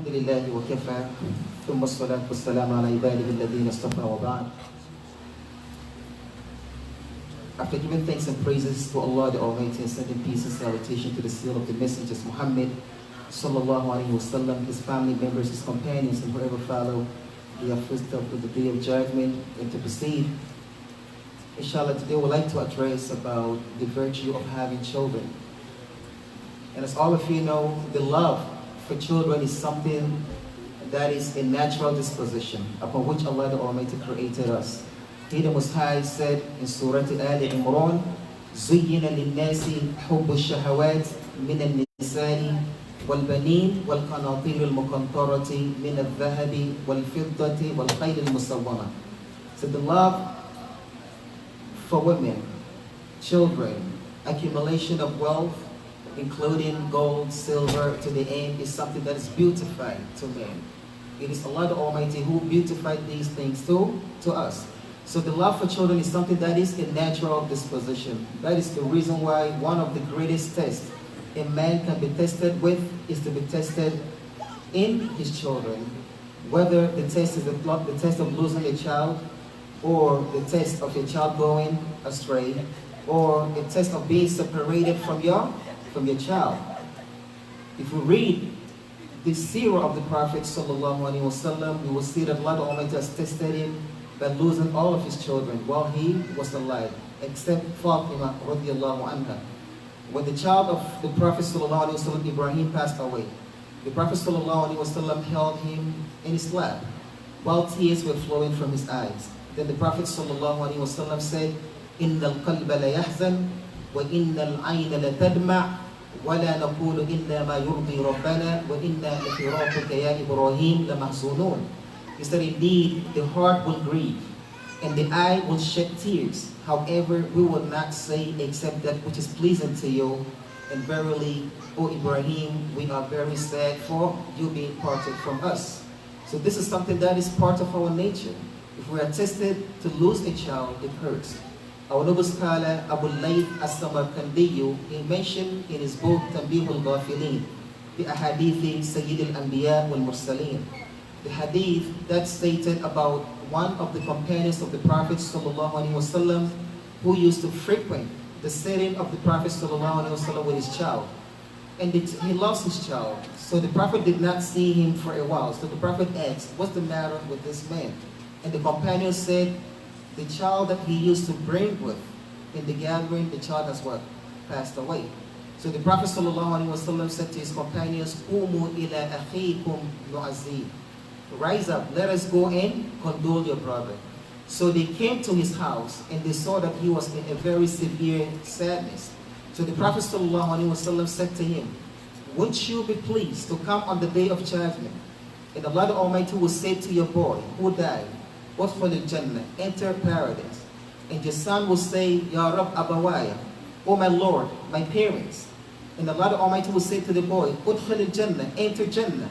الحمد لله وكفى ثم الصلاة والسلام على عباده الذين اصطفى وبعد. After giving thanks and praises to Allah the Almighty and sending peace and salutation to the seal of the messengers Muhammad sallallahu alaihi wasallam, his family members, his companions, and whoever follow their footsteps to the day of judgment and to proceed. Inshallah, today we'd like to address about the virtue of having children. And as all of you know, the love for children is something that is a natural disposition upon which Allah the Almighty created us. He the Most High said in Surah Al-Imran, زُيِّنَ لِلنَّاسِ حُبُّ الشَّهَوَاتِ مِنَ النِّسَاءِ وَالْبَنِينَ وَالْقَنَاطِيرِ الْمُقَنطَرَةِ مِنَ الذَّهَبِ وَالْفِضَّةِ وَالْخَيْلِ الْمُسَوَّمَةِ. So the love for women, children, accumulation of wealth, including gold, silver, to the end, is something that is beautified to men. It is Allah the Almighty who beautified these things to us. So the love for children is something that is a natural disposition. That is the reason why one of the greatest tests a man can be tested with is to be tested in his children. Whether the test is the test of losing a child, or the test of your child going astray, or the test of being separated from your child. If we read the seerah of the Prophet sallallahu alaihi wasallam, we will see that Allah Almighty has tested him by losing all of his children while he was alive, except Fatima radiallahu anha. When the child of the Prophet sallallahu alaihi wasallam, Ibrahim, passed away, the Prophet sallallahu alaihi wasallam held him in his lap while tears were flowing from his eyes. Then the Prophet sallallahu alaihi wasallam said, إِنَّ الْقَلْبَ لَيَحْزَنُ وَإِنَّ الْعَيْنَ لَتَدْمَعُ وَلَا نَقُولُ إِلَّا مَا يُرْضِي رَبَّنَا وَإِنَّا لَفِرَاقِكَ يَا إِبْرَاهِيمُ لَمَحْزُونُونَ. He said, indeed, the heart will grieve and the eye will shed tears. However, we will not say except that which is pleasing to you. And verily, O Ibrahim, we are very sad for you being parted from us. So this is something that is part of our nature. If we are tested to lose a child, it hurts. Our noble scholar Abdullah as-Samarkandiyu, he mentioned in his book Tanbih al-Ghafilin, the ahadithi Sayyid al-Anbiya wal-Mursaleen, the hadith that stated about one of the companions of the Prophet sallallahu alaihi wasallam who used to frequent the setting of the Prophet sallallahu alaihi wasallam with his child, and he lost his child. So the Prophet did not see him for a while. So the Prophet asked, "What's the matter with this man?" And the companion said, the child that he used to bring with in the gathering, the child has what? Passed away. So the Prophet ﷺ said to his companions, "Qumu ila akhikum nu'azzi." Rise up, let us go and condole your brother. So they came to his house and they saw that he was in a very severe sadness. So the Prophet ﷺ said to him, "Won't you be pleased to come on the day of judgment? And Allah the Almighty will say to your boy who died, Udkhul al-Jannah, enter paradise. And your son will say, Ya Rab Abawaya, O my Lord, my parents. And Allah the Almighty will say to the boy, Udkhul al-Jannah, enter Jannah.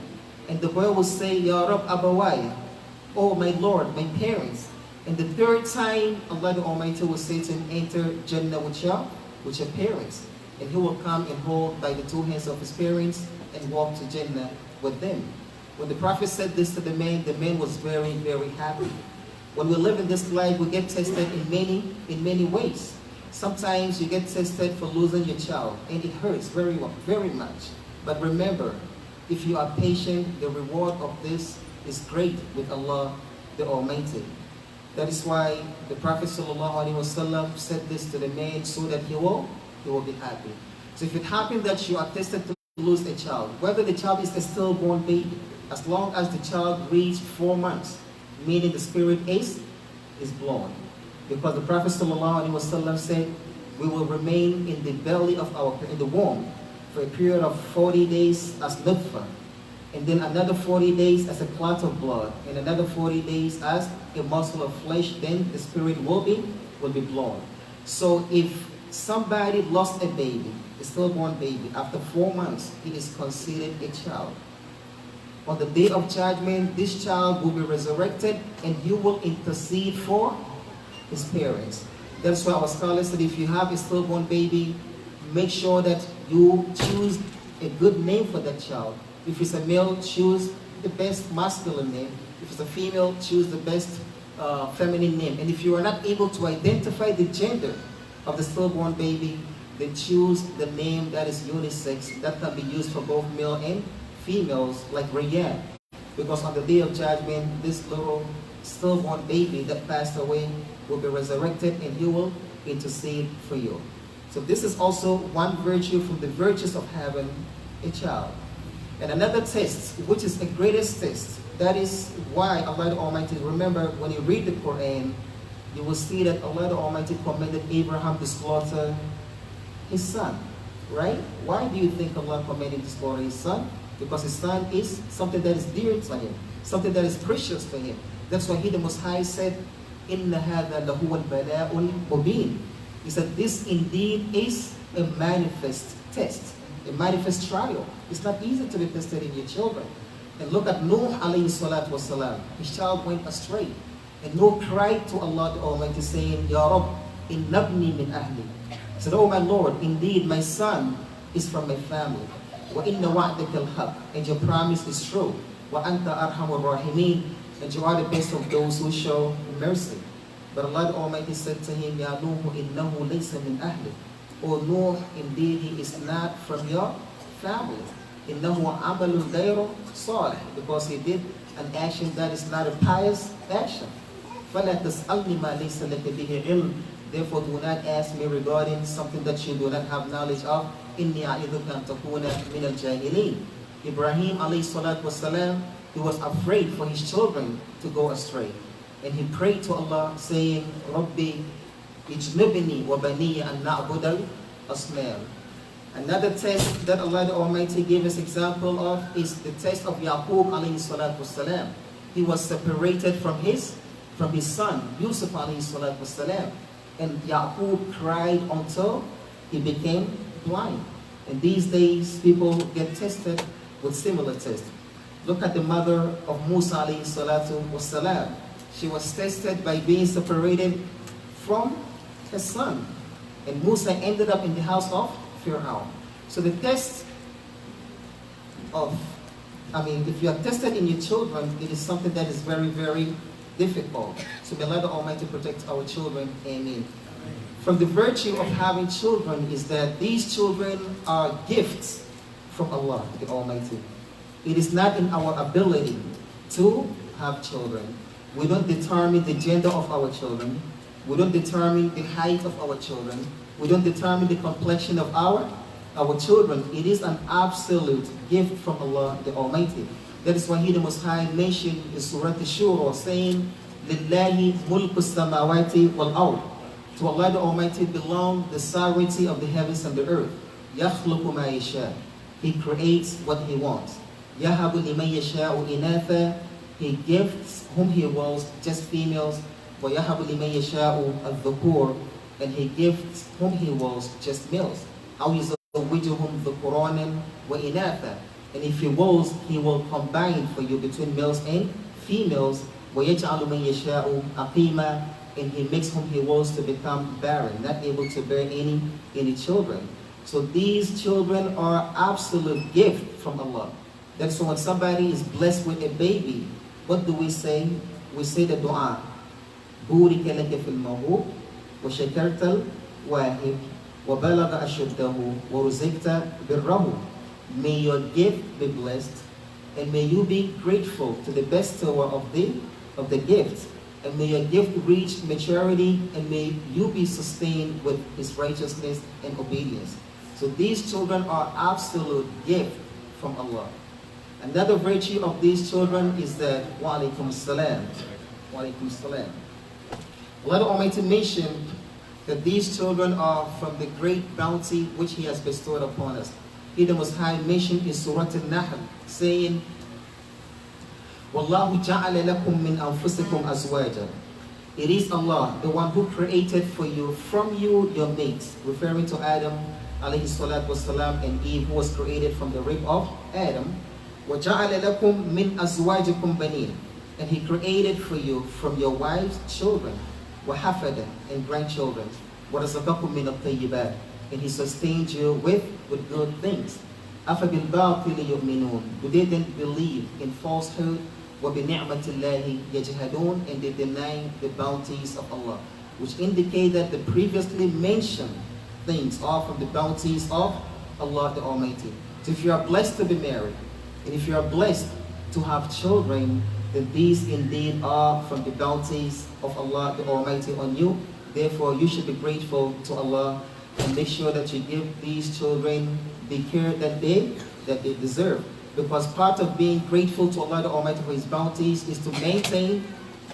And the boy will say, Ya Rab Abawaya, O my Lord, my parents. And the third time, Allah the Almighty will say to him, enter Jannah with your parents. And he will come and hold by the two hands of his parents and walk to Jannah with them. When the Prophet said this to the man was very, very happy. When we live in this life, we get tested in many ways. Sometimes you get tested for losing your child, and it hurts very, very much. But remember, if you are patient, the reward of this is great with Allah the Almighty. That is why the Prophet ﷺ said this to the man so that he will be happy. So if it happens that you are tested to lose a child, whether the child is a stillborn baby, as long as the child reaches 4 months, meaning the spirit is blown. Because the Prophet ﷺ said, we will remain in the belly of in the womb for a period of 40 days as nutfa, and then another 40 days as a clot of blood, and another 40 days as a morsel of flesh, then the spirit will be blown. So if somebody lost a baby, a stillborn baby, after 4 months, it is considered a child. On the day of judgment, this child will be resurrected and you will intercede for his parents. That's why our scholars said if you have a stillborn baby, make sure that you choose a good name for that child. If it's a male, choose the best masculine name. If it's a female, choose the best feminine name. And if you are not able to identify the gender of the stillborn baby, then choose the name that is unisex, that can be used for both male and females, like Rayyan. Because on the day of judgment, this little stillborn baby that passed away will be resurrected, and he will intercede for you. So this is also one virtue from the virtues of having a child. And another test, which is the greatest test, that is why Allah the Almighty, remember when you read the Quran, you will see that Allah the Almighty commanded Abraham to slaughter his son, right? Why do you think Allah commanded him to slaughter his son? Because his son is something that is dear to him, something that is precious to him. That's why He, the Most High, said, إِنَّ هَذَا لَهُوَ الْبَلَاءُ الْمُبِينُ. He said, this indeed is a manifest test, a manifest trial. It's not easy to be tested in your children. And look at Nuh alayhi salatu wasalam. His child went astray. And Nuh cried to Allah the Almighty, saying, Ya Rabb, innabni min ahli. He said, oh my Lord, indeed my son is from my family. Wa inna wa'daka al-haq, and your promise is true. Wa anta arhamur rahimin, and you are the best of those who show mercy. But Allah the Almighty said to him, Ya Nuh, innahu laysa min ahli. O Nuh, indeed he is not from your family. Innahu amalun ghayru salih, because he did an action that is not a pious action. فَلَا تَسْأَلْنِ مَا لَيْسَ لَكَ بِهِ عِلْمٍ. Therefore do not ask me regarding something that you do not have knowledge of. إِنِّي أَعِذُكَ أَن تَكُونَ مِنَ الْجَاهِلِينَ. Ibrahim alayhi salatu wasalam, he was afraid for his children to go astray. And he prayed to Allah saying, Rabbi ijnubni wa baniya an na'budal asnam. Another test that Allah the Almighty gave us example of is the test of Yaqub alayhi salatu wasalam. He was separated from his son, Yusuf alayhi salatu wasalam. And Yaqub cried until he became blind. And these days, people get tested with similar tests. Look at the mother of Musa alayhi salatu wasalam. She was tested by being separated from her son. And Musa ended up in the house of Fir'aun. So the test of, if you are tested in your children, it is something that is very, very difficult. So may Allah the Almighty protect our children. Amen. From the virtue of having children is that these children are gifts from Allah the Almighty. It is not in our ability to have children. We don't determine the gender of our children. We don't determine the height of our children. We don't determine the complexion of our children. It is an absolute gift from Allah the Almighty. That is why He, the Most High, mentioned in Surah Ash-Shura, saying, Lillahi mulku samawati wal ard. To Allah the Almighty belong the sovereignty of the heavens and the earth. Yakhluqu ma yasha. He creates what He wants. Yahabu liman yasha'u inatha. He gives whom He wills just females. Wa yahabu liman yasha'u al-dhukur. And He gives whom He wills just males. Aw yuzawwijuhum dhukuranan wa inatha. And if He wills, He will combine for you between males and females. وَيَجْعَلُ مَنْ يَشَاءُ أَقِيمًا. And He makes whom He wills to become barren, not able to bear any children. So these children are absolute gift from Allah. That's why when somebody is blessed with a baby, what do we say? We say the dua. بُورِكَ لَكَ فِي الْمَوْهُوبِ وَشَكَرْتَ الْوَاهِبِ وَبَلَغَ أَشُدَّهُ وَرُزِقْتَ بِالرَّهُ. May your gift be blessed, and may you be grateful to the bestower of the gift, and may your gift reach maturity, and may you be sustained with His righteousness and obedience. So these children are absolute gift from Allah. Another virtue of these children is that wa alaikum salam. Wa alaikum salam. Allah the Almighty mentioned that these children are from the great bounty which He has bestowed upon us. He, the Most High, mentioned in Surah An-Nahl, saying, وَاللَّهُ جَعَلَ لَكُم مِّنْ أَنفُسِكُمْ أَزْوَاجًا. It is Allah, the one who created for you, from you, your mates, referring to Adam, alayhi salatu wasalam, and Eve, who was created from the rib of Adam. وَجَعَلَ لَكُم مِّنْ أَزْوَاجِكُمْ بَنِينَ. And He created for you, from your wives, children, وَحَفَدًا, and grandchildren, وَرَزَقَكُم مِّنَ الطَّيِّبَاتِ. And He sustained you with good things. أَفَبِالْبَاطِلِ يُؤْمِنُونَ. Do they then believe in falsehood? وَبِنِعْمَةِ اللَّهِ يَجْهَدُونَ. And they deny the bounties of Allah, which indicate that the previously mentioned things are from the bounties of Allah the Almighty. So if you are blessed to be married, and if you are blessed to have children, then these indeed are from the bounties of Allah the Almighty on you. Therefore, you should be grateful to Allah and make sure that you give these children the care that they deserve. Because part of being grateful to Allah the Almighty for His bounties is to maintain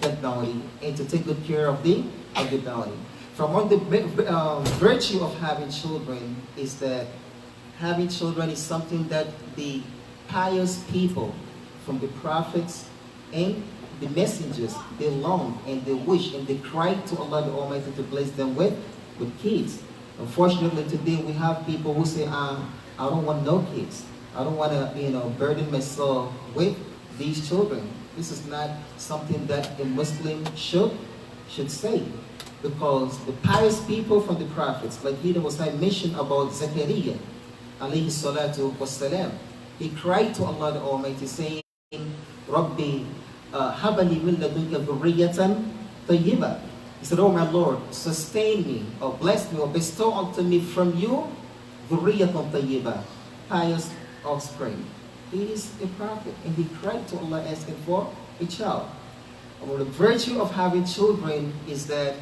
that bounty and to take good care of the bounty. From one of the virtue of having children is that having children is something that the pious people from the prophets and the messengers, they long and they wish and they cry to Allah the Almighty to bless them with kids. Unfortunately, today we have people who say, I don't want no kids. I don't want to, burden myself with these children. This is not something that a Muslim should say. Because the pious people from the prophets, like here was mentioned about Zakaria, alayhi salatu wassalam, he cried to Allah the Almighty saying, Rabbi, habali min ladunka dhurriyatan tayyiba. He said, oh my Lord, sustain me, or bless me, or bestow unto me from you dhurriyatan tayyiba, pious offspring. He is a prophet, and he cried to Allah asking for a child. Well, the virtue of having children is that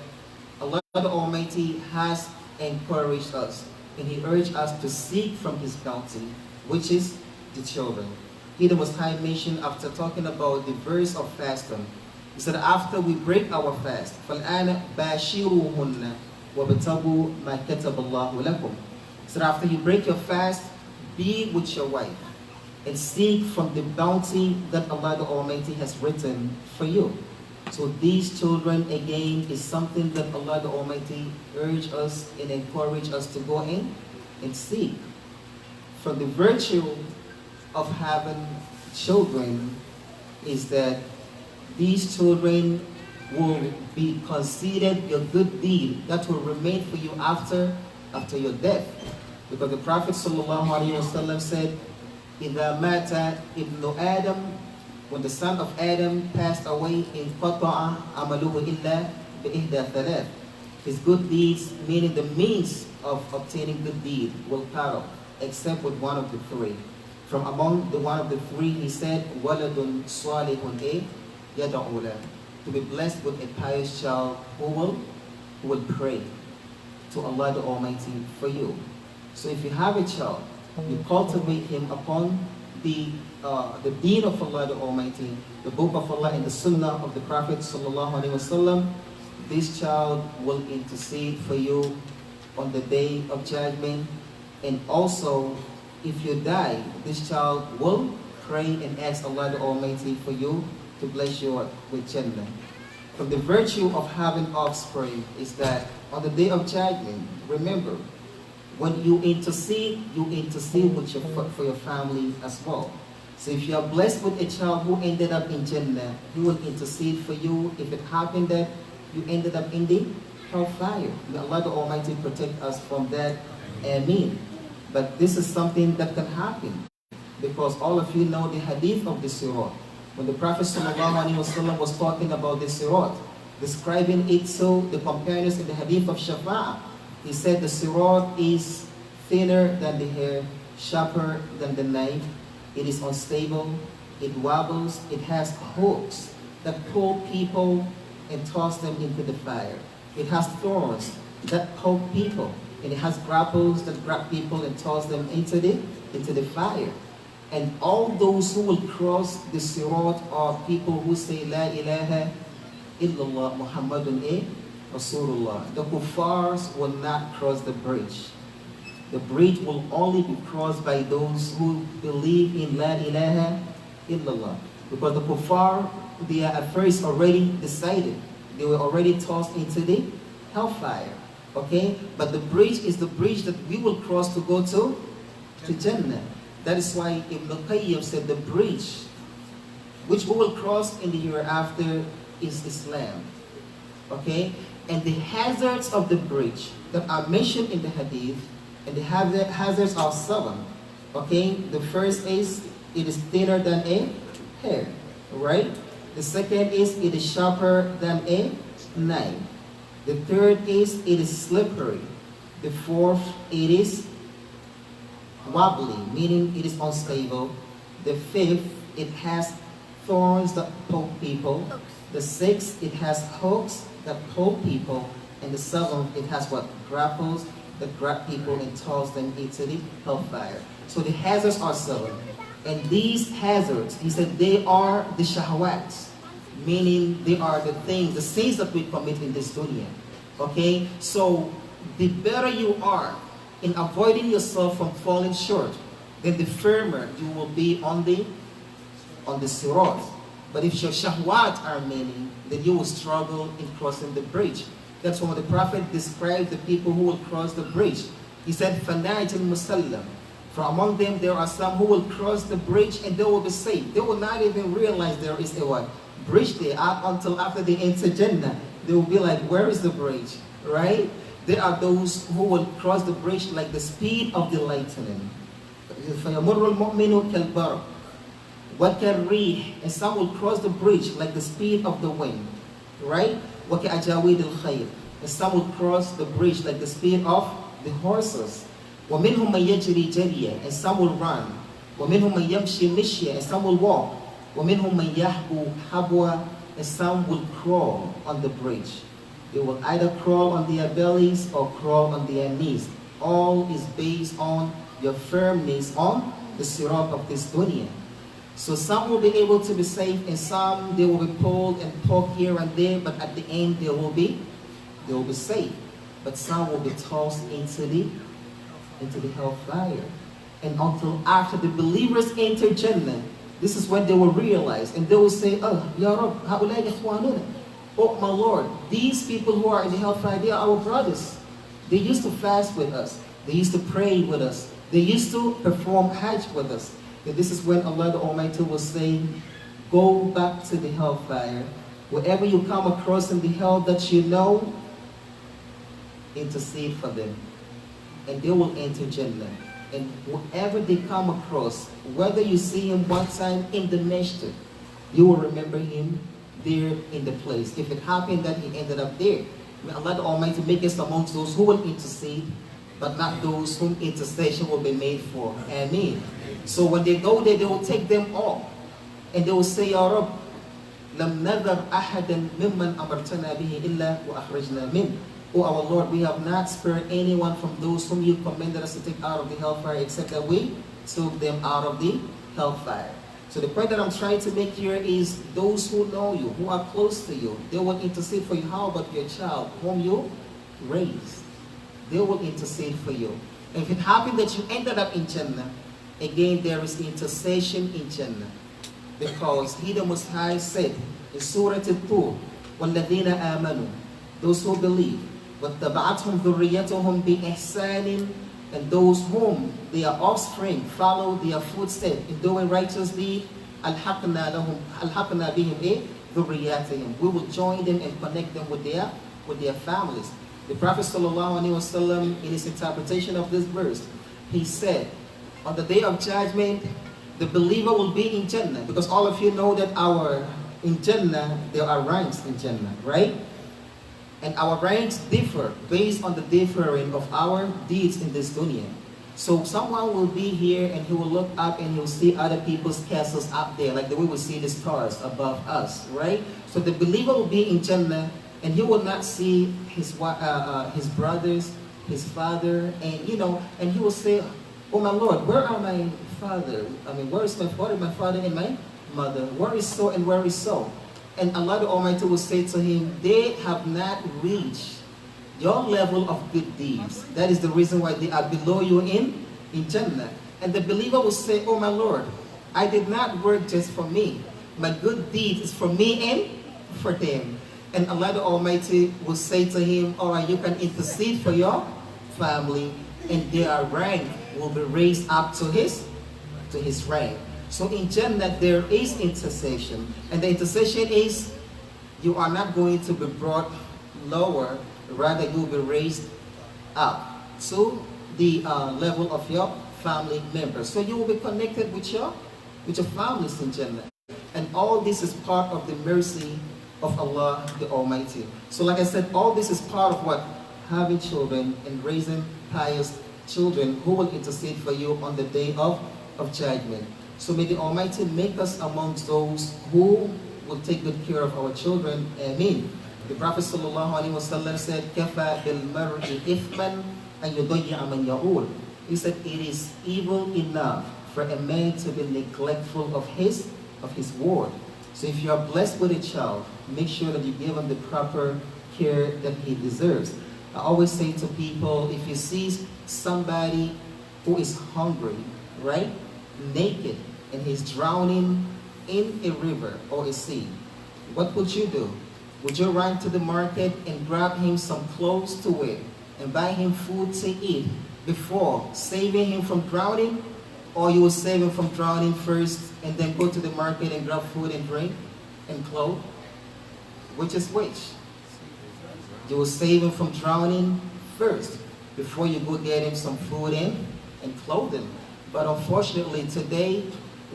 Allah the Almighty has encouraged us, and He urged us to seek from His bounty, which is the children. He the Most High mentioned after talking about the verse of fasting. He said, after we break our fast, فَالْآنَ بَاشِرُوهُنَّ وَبَتَغُوا مَا كَتَبَ اللَّهُ لَكُمْ. He said, after you break your fast, be with your wife and seek from the bounty that Allah the Almighty has written for you. So these children, again, is something that Allah the Almighty urged us and encouraged us to go in and seek. From the virtue of having children is that these children will be considered your good deed that will remain for you after your death. Because the Prophet ﷺ said, إِذَا مَاتَ إِبْنُ آدَمَ, when the son of Adam passed away, in قَطَعَ عَمَلُهُ إِلَّا بِإِحْدَى ثَلَاثٍ. His good deeds, meaning the means of obtaining good deed, will cut off, except with one of the three. From among the one of the three, he said, وَلَدٌ صَالِحٌ يَدْعُو لَهُ, to be blessed with a pious child who will pray to Allah the Almighty for you. So if you have a child, you cultivate him upon the deen of Allah the Almighty, the book of Allah and the sunnah of the Prophet ﷺ, this child will intercede for you on the day of judgment. And also, if you die, this child will pray and ask Allah the Almighty for you to bless you with Jannah. From the virtue of having offspring is that on the day of judgment, remember, when you intercede for your family as well. So if you are blessed with a child who ended up in Jannah, he will intercede for you if it happened that you ended up in the hellfire. May Allah the Almighty protect us from that. Ameen. But this is something that can happen because all of you know the hadith of the Sirat. When the Prophet ﷺ was talking about the Sirat, describing it to the companions in the hadith of Shafa'ah, he said the Sirat is thinner than the hair, sharper than the knife. It is unstable, it wobbles, it has hooks that pull people and toss them into the fire. It has thorns that poke people, and it has grapples that grab people and toss them into the fire. And all those who will cross the Sirat are people who say La ilaha illallah Muhammadun Rasulullah. The kuffars will not cross the bridge. The bridge will only be crossed by those who believe in La ilaha illallah. Because the kuffar, they are at first already decided. They were already tossed into the hellfire. Okay? But the bridge is the bridge that we will cross to go to Jannah. That is why Ibn Qayyim said the bridge which we will cross in the hereafter is Islam. Okay? And the hazards of the bridge that are mentioned in the hadith, and the hazards are 7. Okay, the first is it is thinner than a hair, right? The second is it is sharper than a knife. The third is it is slippery. The fourth, it is wobbly, meaning it is unstable. The fifth, it has thorns that poke people. The sixth, it has hooks that poke people. And the seventh, it has what? Grapples that grab people and toss them into the hellfire. So the hazards are seven. And these hazards, he said, they are the shahwats, meaning they are the things, the sins that we commit in this dunya. Okay? So the better you are in avoiding yourself from falling short, then the firmer you will be on the sirat. But if your shahwat are many, then you will struggle in crossing the bridge. That's when the Prophet described the people who will cross the bridge. He said, فَنَاجٍ مُسَلَّمٍ. For among them there are some who will cross the bridge and they will be saved. They will not even realize there is a what? Bridge there until after they enter Jannah. They will be like, where is the bridge? Right? There are those who will cross the bridge like the speed of the lightning. فَيَمُرُّ الْمُؤْمِنُ كَالْبَرْقِ وَكَالرِّيحِ. And some will cross the bridge like the speed of the wind. Right? وَكَأَجَاوِيدِ الْخَيْرِ. And some will cross the bridge like the speed of the horses. وَمِنْهُمْ مَنْ يَجْرِي جَرِيًا. And some will run. وَمِنْهُمْ مَنْ يَمْشِي مِشْيًا. And some will walk. وَمِنْهُمْ مَنْ يَحْبُو حَبْوًا. And some will crawl on the bridge. They will either crawl on their bellies or crawl on their knees. All is based on your firmness on the sirat of this dunya. So some will be able to be saved, and some they will be pulled and poked here and there, but at the end they will be saved. But some will be tossed into the hellfire. And until after the believers enter Jannah, this is when they will realize, and they will say, "Oh, Ya Rabb, haulai ikhwanuna." Oh my Lord, these people who are in the hellfire, they are our brothers. They used to fast with us. They used to pray with us. They used to perform Hajj with us. And this is when Allah the Almighty will say, go back to the hellfire. Wherever you come across in the hell that you know, intercede for them. And they will enter Jannah. And whoever they come across, whether you see him one time in the masjid, you will remember him there in the place. If it happened that he ended up there, may Allah the Almighty make us amongst those who will intercede, but not those whom intercession will be made for. Ameen. So when they go there, they will take them all. And they will say, Ya Rabb, لَمْ نَذَرْ أَحَدًا مِمَّنْ أَمَرْتَنَا بِهِ إِلَّا وَأَخْرَجْنَا مِنْ. Oh our Lord, we have not spared anyone from those whom you commanded us to take out of the hellfire, except that we took them out of the hellfire. So the point that I'm trying to make here is those who know you, who are close to you, they will intercede for you. How about your child whom you raised? They will intercede for you. And if it happened that you ended up in Jannah, again there is intercession in Jannah. Because He the Most High said in Surah At-Tur, وَالَّذِينَ آمَنُوا, those who believe, وَاتَّبَعَتْهُمْ ذُرِّيَّتُهُم بِإِحْسَانٍ, and those whom their offspring follow their footsteps in doing righteous deeds, أَلْحَقْنَا بِهِمْ ذُرِّيَّاتِهِمْ, we will join them and connect them with their families. The Prophet ﷺ, in his interpretation of this verse, he said, on the day of judgment, the believer will be in Jannah, because all of you know that in Jannah, there are ranks in Jannah, right? And our ranks differ based on the differing of our deeds in this dunya. So someone will be here and he will look up and he'll see other people's castles up there, like the way we see the stars above us, right? So the believer will be in Jannah, and he will not see his brothers, his father, and and he will say, oh my Lord, where are my father? I mean, where is my father and my mother? Where is so and where is so? And Allah the Almighty will say to him, they have not reached your level of good deeds. That is the reason why they are below you in Jannah. And the believer will say, oh my Lord, I did not work just for me. My good deeds is for me and for them. And Allah the Almighty will say to him, all right, you can intercede for your family, and their rank will be raised up to his rank. So in Jannah there is intercession, and the intercession is you are not going to be brought lower, rather you will be raised up to the level of your family members. So you will be connected with your families in Jannah. And all this is part of the mercy of Allah the Almighty. So like I said, all this is part of what? Having children and raising pious children who will intercede for you on the day of judgment. So may the Almighty make us amongst those who will take good care of our children. Ameen. The Prophet ﷺ said, "Kafa bil mar'i ithman an yudayya man ya'ul." He said, it is evil enough for a man to be neglectful of his word. So if you are blessed with a child, make sure that you give him the proper care that he deserves. I always say to people, if you see somebody who is hungry, right, naked, and he's drowning in a river or a sea, what would you do? Would you run to the market and grab him some clothes to wear and buy him food to eat before saving him from drowning? Or you will save him from drowning first and then go to the market and grab food and drink and clothes? Which is which? You will save him from drowning first before you go get him some food and clothing. But unfortunately today,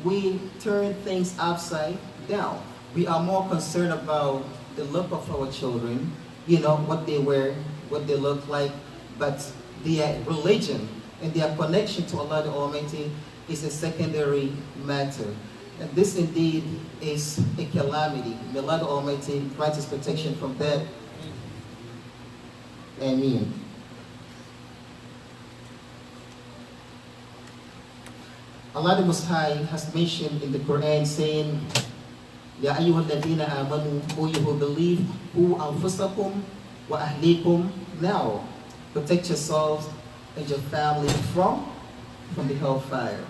we turn things upside down. We are more concerned about the look of our children, you know, what they wear, what they look like, but their religion and their connection to Allah the Almighty is a secondary matter. And this indeed is a calamity. May Allah the Almighty grant His protection from that. Ameen. Allah the Most High has mentioned in the Quran saying, Ya ayyuhalladhina amanu, O you who believe, who anfusakum wa ahlikum, now protect yourselves and your family from the hellfire.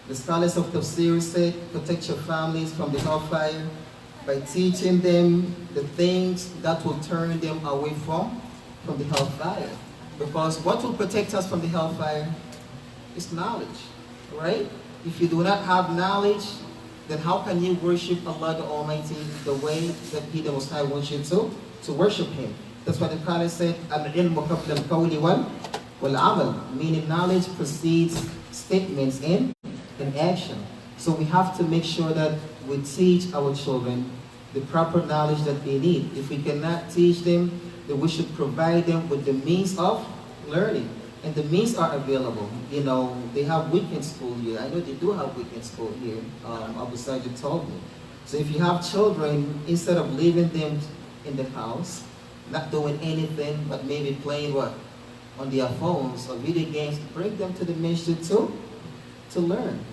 The scholars of Tafsir said, protect your families from the hellfire by teaching them the things that will turn them away from the hellfire. Because what will protect us from the hellfire is knowledge, right? If you do not have knowledge, then how can you worship Allah the Almighty the way that He the Most High wants you to worship Him? That's why the Quran said, Al-ilmu qabla al-qawli wal-amal, meaning knowledge precedes statements in action. So we have to make sure that we teach our children the proper knowledge that they need. If we cannot teach them, then we should provide them with the means of learning. And the means are available. You know, they have weekend school here. I know they do have weekend school here. Abu Sajid told me. So if you have children, instead of leaving them in the house, not doing anything, but maybe playing what? On their phones or video games, bring them to the masjid to learn.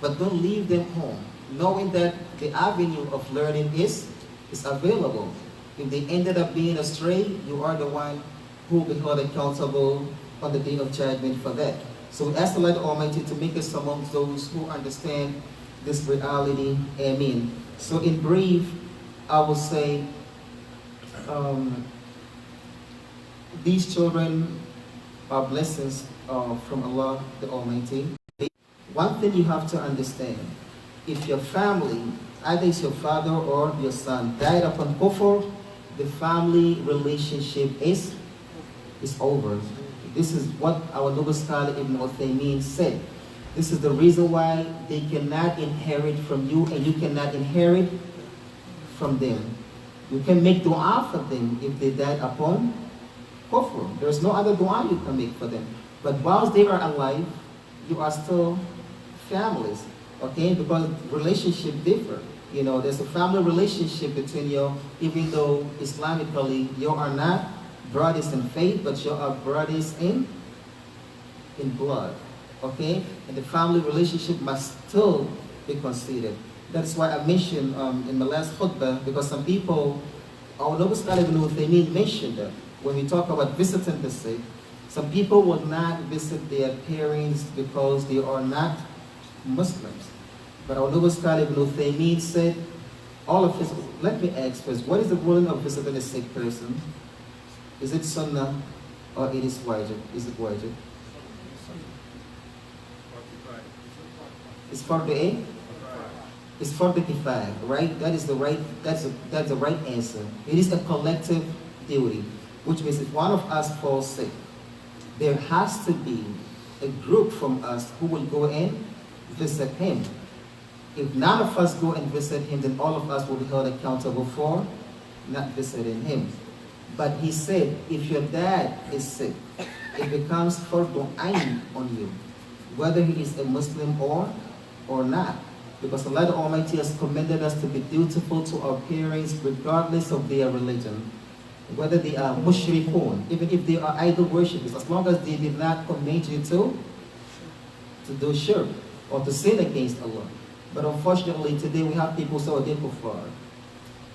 But don't leave them home, knowing that the avenue of learning is available. If they ended up being astray, you are the one who will be held accountable on the day of judgment for that. So we ask Allah the Almighty to make us amongst those who understand this reality. Ameen. So in brief, I will say, these children are blessings from Allah the Almighty. One thing you have to understand, if your family, either it's your father or your son, died upon kufr, the family relationship is over. This is what our noble scholar Ibn Uthaymeen said. This is the reason why they cannot inherit from you and you cannot inherit from them. You can make dua for them if they died upon kufr. There's no other dua you can make for them. But whilst they are alive, you are still families, okay? Because relationship differ. You know, there's a family relationship between you, even though Islamically you are not brothers in faith, but you are brothers in blood, okay? And the family relationship must still be considered. That's why I mentioned in my last khutbah, because some people, our noble scholar Ibn Uthaymeen mentioned that when we talk about visiting the sick, some people will not visit their parents because they are not Muslims. But our noble scholar Ibn Uthaymeen said, all of this, let me ask first, what is the ruling of visiting a sick person? Is it sunnah or it is wajib? Is it wajib? It's for the It's for the kifaya, right? That is the right. That's the right answer. It is a collective duty, which means if one of us falls sick, there has to be a group from us who will go and visit him. If none of us go and visit him, then all of us will be held accountable for not visiting him. But he said, if your dad is sick, it becomes fardun ayn on you, whether he is a Muslim or not. Because Allah the Almighty has commanded us to be dutiful to our parents regardless of their religion. Whether they are mushrikun, even if they are idol worshippers, as long as they did not command you to do shirk or to sin against Allah. But unfortunately today we have people say, oh, they're kuffar,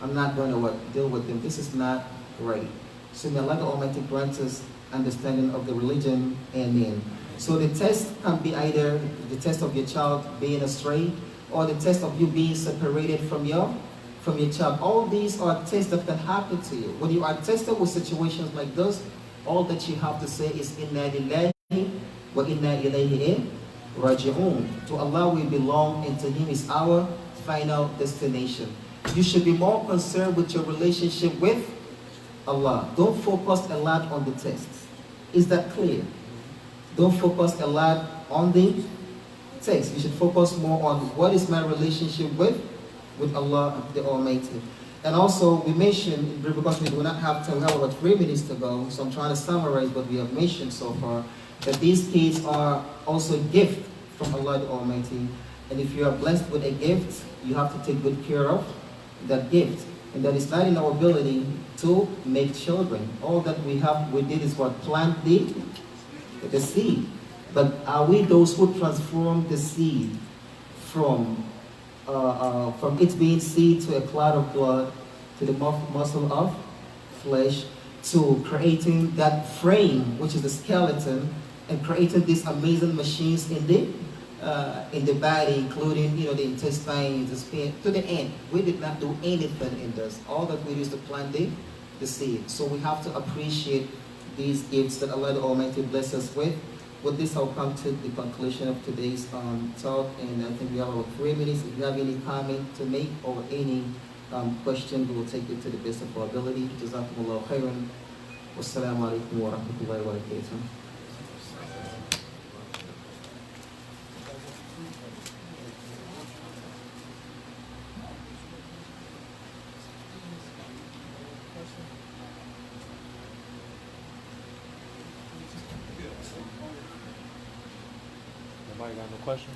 I'm not going to deal with them. This is not right. So may Allah the Almighty grant us understanding of the religion. Amen. So the test can be either the test of your child being astray, or the test of you being separated from your child. All these are tests that can happen to you. When you are tested with situations like this, all that you have to say is inna lillahi wa inna ilayhi raji'un. To Allah we belong, and to Him is our final destination. You should be more concerned with your relationship with Allah. Don't focus a lot on the tests. Is that clear? Don't focus a lot on the text. You should focus more on what is my relationship with Allah the Almighty. And also we mentioned, because we do not have time, we have about 3 minutes to go, so I'm trying to summarize what we have mentioned so far, that these kids are also a gift from Allah the Almighty. And if you are blessed with a gift, you have to take good care of that gift. And that is not in our ability to make children. All that we did is what? Plant the seed. But are we those who transform the seed from it being seed to a clot of blood, to the muscle of flesh, to creating that frame, which is the skeleton, and creating these amazing machines in the body, including the intestines, the spine, to the end? We did not do anything in this. All that we did is to plant the seed. So we have to appreciate these gifts that Allah the Almighty bless us with. With this, I'll come to the conclusion of today's talk, and I think we have about 3 minutes. If you have any comment to make or any question, we will take it to the best of our ability. Jazakumullahu khairan. Wassalamu alaikum wa rahmatullahi wa barakatuh. Nobody got no question?